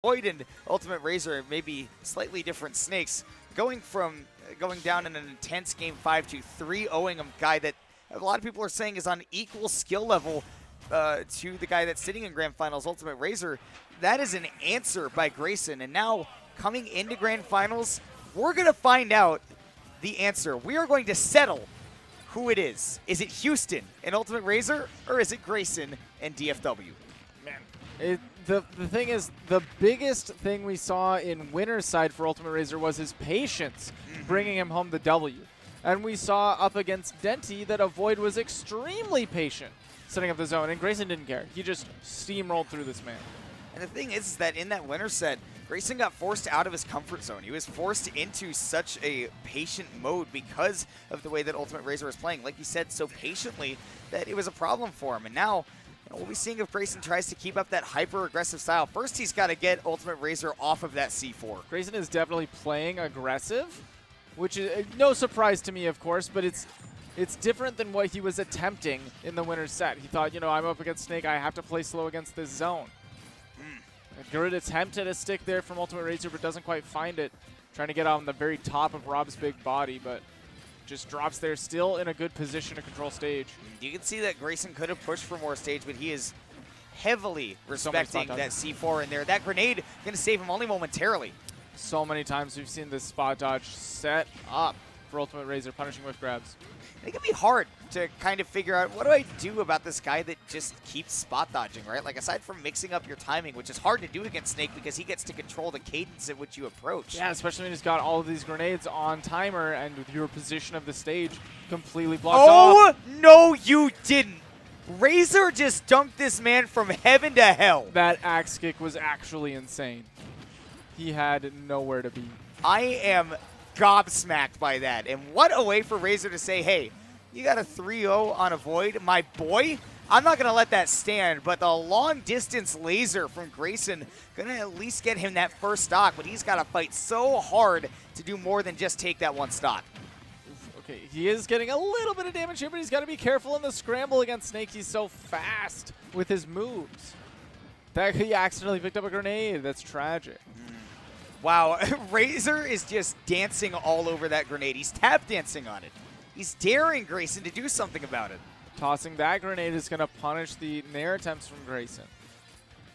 Void and Ultimate Razer, maybe slightly different snakes, going down in an intense game 5 to 3-0ing a guy that a lot of people are saying is on equal skill level to the guy that's sitting in Grand Finals, Ultimate Razer. That is an answer by Grayson. And now coming into Grand Finals, we're going to find out the answer. We are going to settle who it is. Is it Houston and Ultimate Razer, or is it Grayson and DFW? Man, the thing is, the biggest thing we saw in winner's side for Ultimate Razer was his patience bringing him home the W. And we saw up against Denti that Avoid was extremely patient setting up the zone, and Grayson didn't care. He just steamrolled through this man. And the thing is that in that winner set, Grayson got forced out of his comfort zone. He was forced into such a patient mode because of the way that Ultimate Razer was playing. Like you said, so patiently that it was a problem for him. And now we'll be seeing if Grayson tries to keep up that hyper-aggressive style. First, he's got to get Ultimate Razer off of that C4. Grayson is definitely playing aggressive, which is no surprise to me, of course, but it's different than what he was attempting in the winner's set. He thought, I'm up against Snake, I have to play slow against this zone. A good attempt at a stick there from Ultimate Razer, but doesn't quite find it. Trying to get on the very top of Rob's big body, but just drops there, still in a good position to control stage. You can see that Grayson could have pushed for more stage, but he is heavily respecting that C4 in there. That grenade going to save him only momentarily. So many times we've seen this spot dodge set up for Ultimate Razer, punishing whiff grabs. It can be hard to kind of figure out, what do I do about this guy that just keeps spot dodging, right? Like, aside from mixing up your timing, which is hard to do against Snake because he gets to control the cadence at which you approach. Yeah, especially when he's got all of these grenades on timer and with your position of the stage completely blocked off. Oh, no, you didn't. Razer just dunked this man from heaven to hell. That axe kick was actually insane. He had nowhere to be. I am gobsmacked by that. And what a way for Razer to say, hey, you got a 3-0 on a Void, my boy. I'm not going to let that stand, but the long-distance laser from Grayson going to at least get him that first stock, but he's got to fight so hard to do more than just take that one stock. Okay, he is getting a little bit of damage here, but he's got to be careful in the scramble against Snake. He's so fast with his moves. That he accidentally picked up a grenade. That's tragic. Wow, Razer is just dancing all over that grenade. He's tap dancing on it. He's daring Grayson to do something about it. Tossing that grenade is going to punish the nair attempts from Grayson.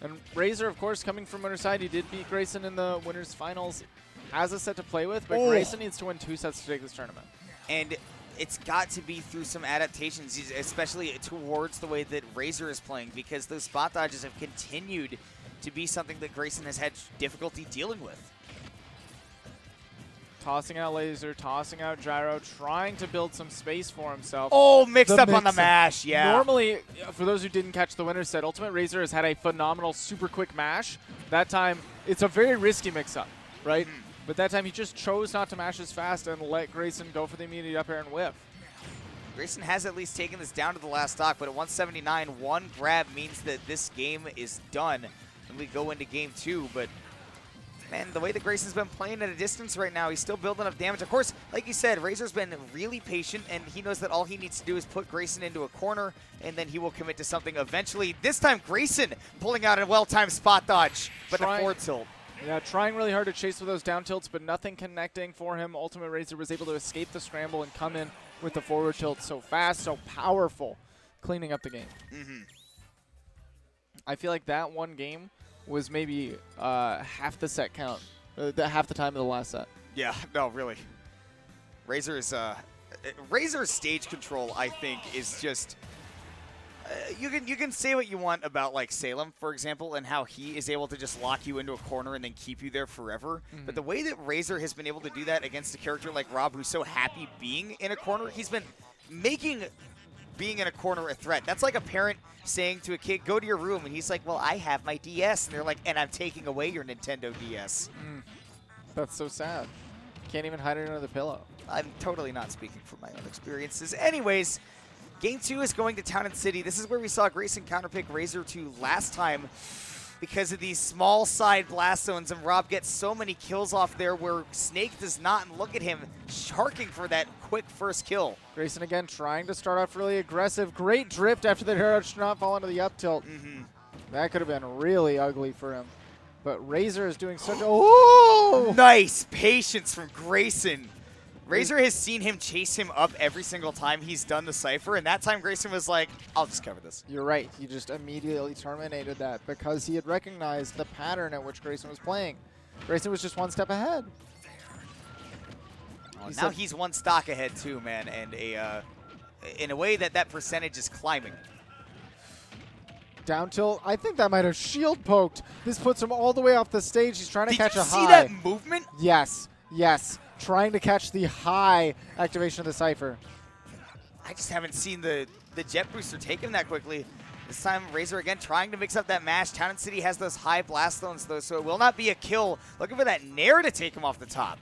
And Razer, of course, coming from winner's side, he did beat Grayson in the winner's finals. Has a set to play with, but Grayson needs to win 2 sets to take this tournament. And it's got to be through some adaptations, especially towards the way that Razer is playing, because those spot dodges have continued to be something that Grayson has had difficulty dealing with. Tossing out laser, tossing out gyro, trying to build some space for himself. Oh, mixed up on the mash, yeah. Normally, for those who didn't catch the winner's set, Ultimate Razer has had a phenomenal super quick mash. That time, it's a very risky mix-up, right? But that time, he just chose not to mash as fast and let Grayson go for the immediate up air and whiff. Grayson has at least taken this down to the last stock, but at 179, one grab means that this game is done. And we go into game 2, but man, the way that Grayson's been playing at a distance right now, he's still building up damage. Of course, like you said, Razer's been really patient, and he knows that all he needs to do is put Grayson into a corner, and then he will commit to something eventually. This time, Grayson pulling out a well-timed spot dodge, but the forward tilt. Yeah, trying really hard to chase with those down tilts, but nothing connecting for him. Ultimate Razer was able to escape the scramble and come in with the forward tilt so fast, so powerful, cleaning up the game. I feel like that one game was maybe half the set count, half the time of the last set. Yeah, no, really. Razer's stage control, I think, is just you can say what you want about like Salem, for example, and how he is able to just lock you into a corner and then keep you there forever. But the way that Razer has been able to do that against a character like Rob, who's so happy being in a corner, he's been making being in a corner a threat. That's like a parent saying to a kid, go to your room, and he's like, well, I have my DS. And they're like, and I'm taking away your Nintendo DS. That's so sad. Can't even hide it under the pillow. I'm totally not speaking from my own experiences. Anyways, game 2 is going to Town and City. This is where we saw Grayson counterpick Razer 2 last time because of these small side blast zones, and Rob gets so many kills off there where Snake does not, and look at him sharking for that quick first kill. Grayson again trying to start off really aggressive. Great drift after the arrow should not fall into the up tilt. That could have been really ugly for him. But Razer is doing such a... Oh! Nice patience from Grayson. Razer has seen him chase him up every single time he's done the Cypher, and that time Grayson was like, I'll just cover this. You're right. He just immediately terminated that because he had recognized the pattern at which Grayson was playing. Grayson was just one step ahead. Well, now he's one stock ahead too, man, and in a way that percentage is climbing. Down tilt. I think that might have shield poked. This puts him all the way off the stage. He's trying to catch a high. Did you see that movement? Yes. Yes. Trying to catch the high activation of the Cypher. I just haven't seen the jet booster take him that quickly. This time, Razer again trying to mix up that mash. Town and City has those high blast zones, though, so it will not be a kill. Looking for that nair to take him off the top.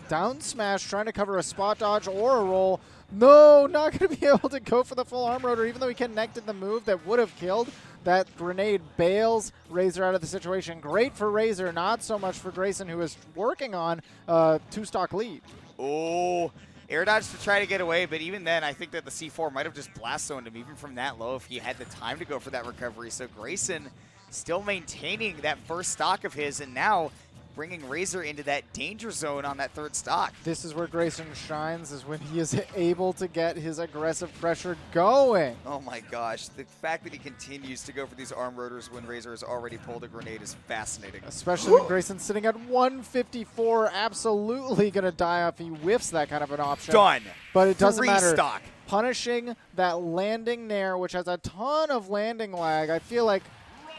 Down smash, trying to cover a spot dodge or a roll. No, not going to be able to go for the full arm rotor, even though he connected the move that would have killed. That grenade bails Razer out of the situation. Great for Razer, not so much for Grayson, who is working on a 2-stock lead. Oh, air dodge to try to get away, but even then, I think that the C4 might have just blast zoned him even from that low if he had the time to go for that recovery. So Grayson still maintaining that first stock of his, and now bringing Razer into that danger zone on that third stock. This is where Grayson shines, is when he is able to get his aggressive pressure going. Oh my gosh, the fact that he continues to go for these arm rotors when Razer has already pulled a grenade is fascinating. Especially when Grayson's sitting at 154, absolutely going to die if he whiffs that kind of an option. Done. But it doesn't matter. Stock. Punishing that landing nair, which has a ton of landing lag. I feel like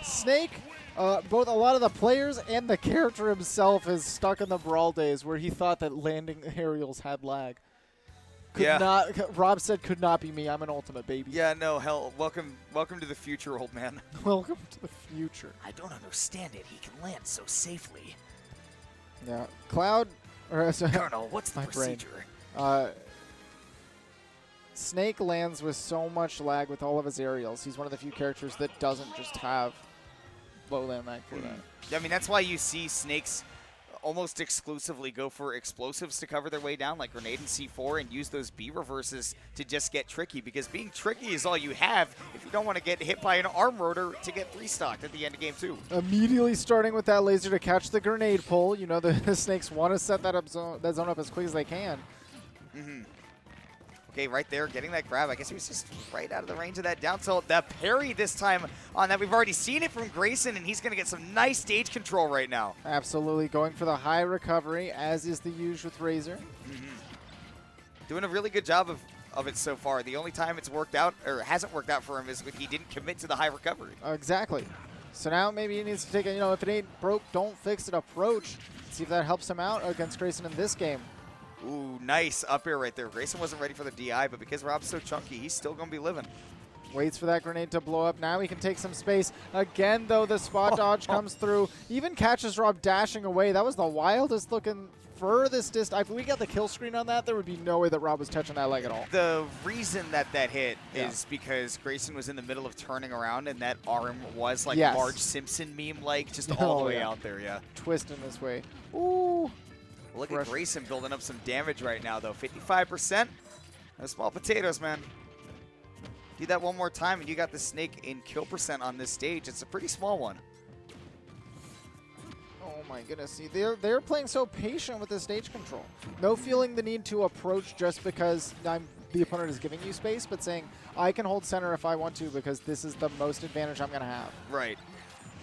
Snake, both a lot of the players and the character himself is stuck in the Brawl days where he thought that landing aerials had lag. Rob said, could not be me. I'm an ultimate baby. Yeah, no, hell, welcome to the future, old man. Welcome to the future. I don't understand it. He can land so safely. Yeah. Cloud, Colonel, what's the my procedure? brain. Snake lands with so much lag with all of his aerials. He's one of the few characters that doesn't just have low land lag for that. I mean, that's why you see Snakes almost exclusively go for explosives to cover their way down, like Grenade and C4, and use those B reverses to just get tricky, because being tricky is all you have if you don't want to get hit by an arm rotor to get 3-stocked at the end of game 2. Immediately starting with that laser to catch the grenade pull. You know, the Snakes want to set that zone up as quick as they can. Okay, right there, getting that grab. I guess he was just right out of the range of that down tilt. The parry this time on that. We've already seen it from Grayson, and he's going to get some nice stage control right now. Absolutely. Going for the high recovery, as is the use with Razer. Doing a really good job of it so far. The only time it's worked out, or hasn't worked out for him, is when he didn't commit to the high recovery. Exactly. So now maybe he needs to take a, if it ain't broke, don't fix it approach. See if that helps him out against Grayson in this game. Ooh, nice up air right there. Grayson wasn't ready for the DI, but because Rob's so chunky, he's still going to be living. Waits for that grenade to blow up. Now he can take some space. Again, though, the spot dodge comes through. Even catches Rob dashing away. That was the wildest looking furthest distance. If we got the kill screen on that, there would be no way that Rob was touching that leg at all. The reason that hit is because Grayson was in the middle of turning around, and that arm was like Marge Simpson meme-like, just all the way out there, Twisting this way. Ooh. Look at Grayson building up some damage right now, though. 55%. No small potatoes, man. Do that one more time, and you got the Snake in kill percent on this stage. It's a pretty small one. Oh my goodness! See, they're playing so patient with the stage control. No feeling the need to approach just because the opponent is giving you space, but saying I can hold center if I want to because this is the most advantage I'm gonna have. Right.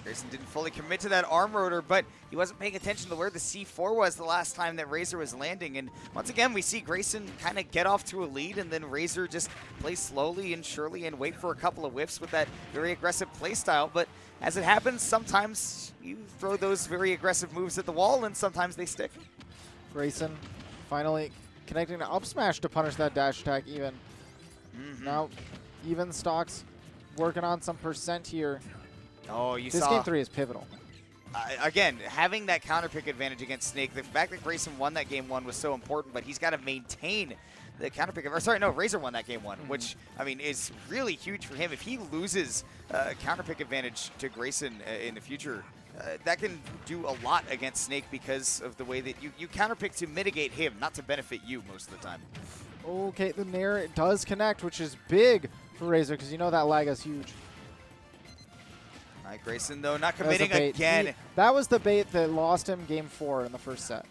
Grayson didn't fully commit to that arm rotor, but he wasn't paying attention to where the C4 was the last time that Razer was landing. And once again, we see Grayson kind of get off to a lead, and then Razer just play slowly and surely and wait for a couple of whiffs with that very aggressive play style. But as it happens, sometimes you throw those very aggressive moves at the wall, and sometimes they stick. Grayson finally connecting to up smash to punish that dash attack even. Now, even stocks working on some percent here. Oh, you this saw. game 3 is pivotal. Again, having that counter pick advantage against Snake, the fact that Grayson won that game 1 was so important, but he's got to maintain the counter pick. Or sorry, no, Razer won that game 1, which, I mean, is really huge for him. If he loses counter pick advantage to Grayson in the future, that can do a lot against Snake because of the way that you counter pick to mitigate him, not to benefit you most of the time. Okay, the Nair does connect, which is big for Razer because you know that lag is huge. All right, Grayson, though, not That was a committing bait. again. That was the bait that lost him game 4 in the first set.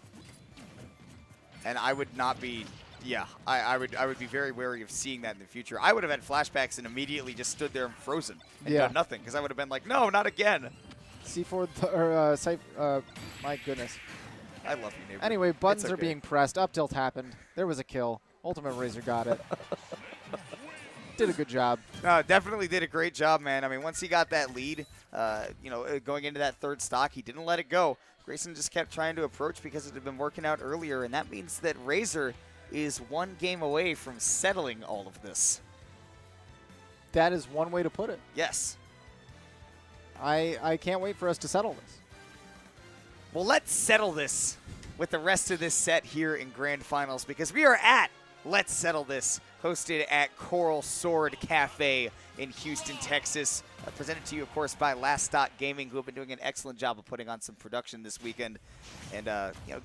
And I would not be, yeah, I would be very wary of seeing that in the future. I would have had flashbacks and immediately just stood there and frozen and done nothing because I would have been like, no, not again. C4, my goodness. I love you, neighbor. Anyway, buttons It's are okay. being pressed. Up tilt happened. There was a kill. Ultimate Razer got it. Did a good job. No, definitely did a great job, man. I mean, once he got that lead, going into that third stock, he didn't let it go. Grayson just kept trying to approach because it had been working out earlier, and that means that Razer is one game away from settling all of this. That is one way to put it. Yes. I can't wait for us to settle this. Well, let's settle this with the rest of this set here in Grand Finals because we are at Let's Settle This, hosted at Coral Sword Cafe in Houston, Texas. Presented to you, of course, by Last Stock Gaming, who have been doing an excellent job of putting on some production this weekend. And,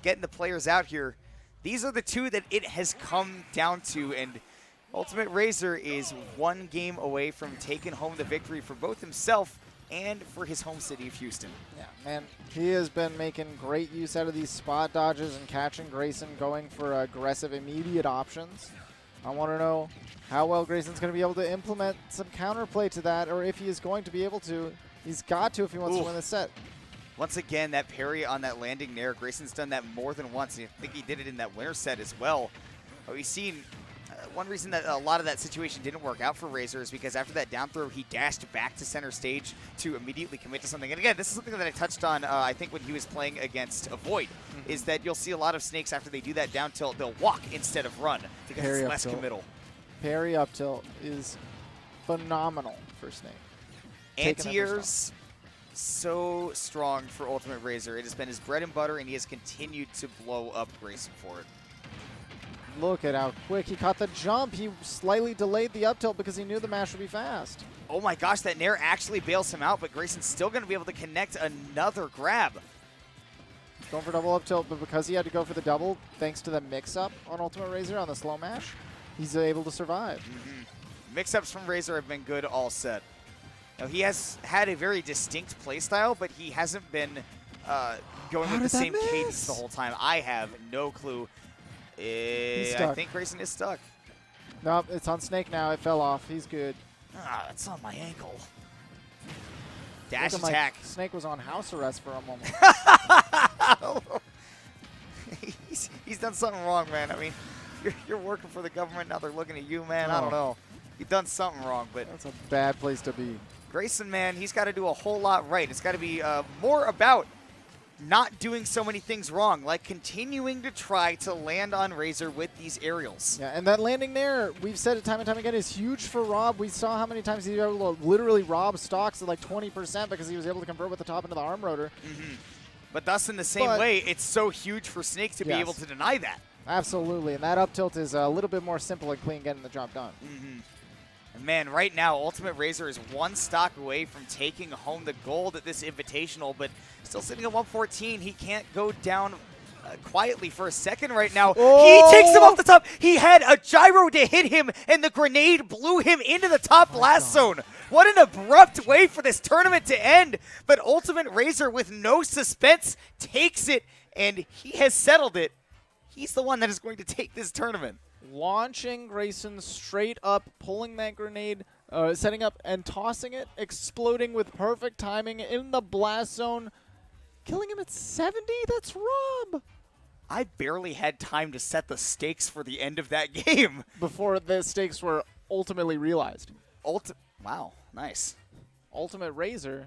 getting the players out here. These are the two that it has come down to, and Ultimate Razer is one game away from taking home the victory for both himself and for his home city of Houston. Yeah, man, he has been making great use out of these spot dodges and catching Grayson, going for aggressive, immediate options. I want to know how well Grayson's going to be able to implement some counterplay to that, or if he is going to be able to. He's got to if he wants to win the set. Once again, that parry on that landing there, Grayson's done that more than once. I think he did it in that winner set as well. We've seen one reason that a lot of that situation didn't work out for Razer is because after that down throw, he dashed back to center stage to immediately commit to something. And again, this is something that I touched on, I think, when he was playing against Avoid, is that you'll see a lot of Snakes after they do that down tilt, they'll walk instead of run because Parry it's up less tilt. committal. Parry up tilt is phenomenal for Snake. Anti-airs, so strong for Ultimate Razer. It has been his bread and butter, and he has continued to blow up Grayson for it. Look at how quick he caught the jump. He slightly delayed the up tilt because he knew the mash would be fast. Oh my gosh, that Nair actually bails him out, but Grayson's still going to be able to connect another grab. Going for double up tilt, but because he had to go for the double, thanks to the mix-up on Ultimate Razer on the slow mash, he's able to survive. Mix-ups from Razer have been good all set. Now, he has had a very distinct playstyle, but he hasn't been going with the same cadence the whole time. I have no clue. I think Grayson is stuck. Nope, it's on Snake now. It fell off. He's good. Ah, it's on my ankle. Dash Looking attack. like Snake was on house arrest for a moment. he's done something wrong, man. I mean, you're working for the government, now they're looking at you, man. I don't Oh. know. You've done something wrong, but That's a bad place to be. Grayson, man, he's got to do a whole lot right. It's got to be more about not doing so many things wrong, like continuing to try to land on Razer with these aerials. Yeah, and that landing there, we've said it time and time again, is huge for Rob. We saw how many times he was able to literally rob stocks at like 20% because he was able to convert with the top into the arm rotor. But thus, in the same way, it's so huge for Snake to be able to deny that. Absolutely, and that up tilt is a little bit more simple and clean getting the job done. And man, right now, Ultimate Razer is one stock away from taking home the gold at this Invitational, but still sitting at 114. He can't go down quietly for a second right now. He takes him off the top. He had a gyro to hit him, and the grenade blew him into the top blast zone. What an abrupt way for this tournament to end. But Ultimate Razer, with no suspense, takes it, and he has settled it. He's the one that is going to take this tournament. Launching Grayson straight up, pulling that grenade, setting up and tossing it, exploding with perfect timing in the blast zone, killing him at 70. That's Rob. I barely had time to set the stakes for the end of that game. Before the stakes were ultimately realized. Wow, nice. Ultimate Razer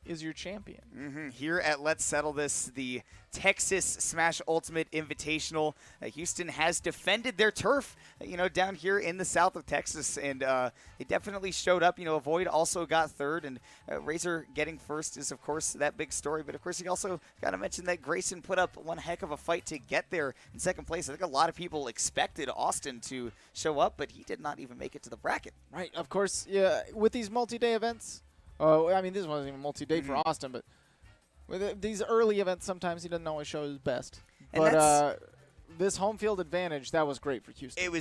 is your champion. Here at Let's Settle This, the Texas Smash Ultimate Invitational. Houston has defended their turf, down here in the south of Texas, and they definitely showed up. Avoid also got third, and Razer getting first is, of course, that big story. But, of course, you also got to mention that Grayson put up one heck of a fight to get there in second place. I think a lot of people expected Austin to show up, but he did not even make it to the bracket. Right, of course, yeah, with these multi-day events, I mean, this wasn't even multi-day for Austin, but with these early events, sometimes he doesn't always show his best. And But this home field advantage, that was great for Houston. It was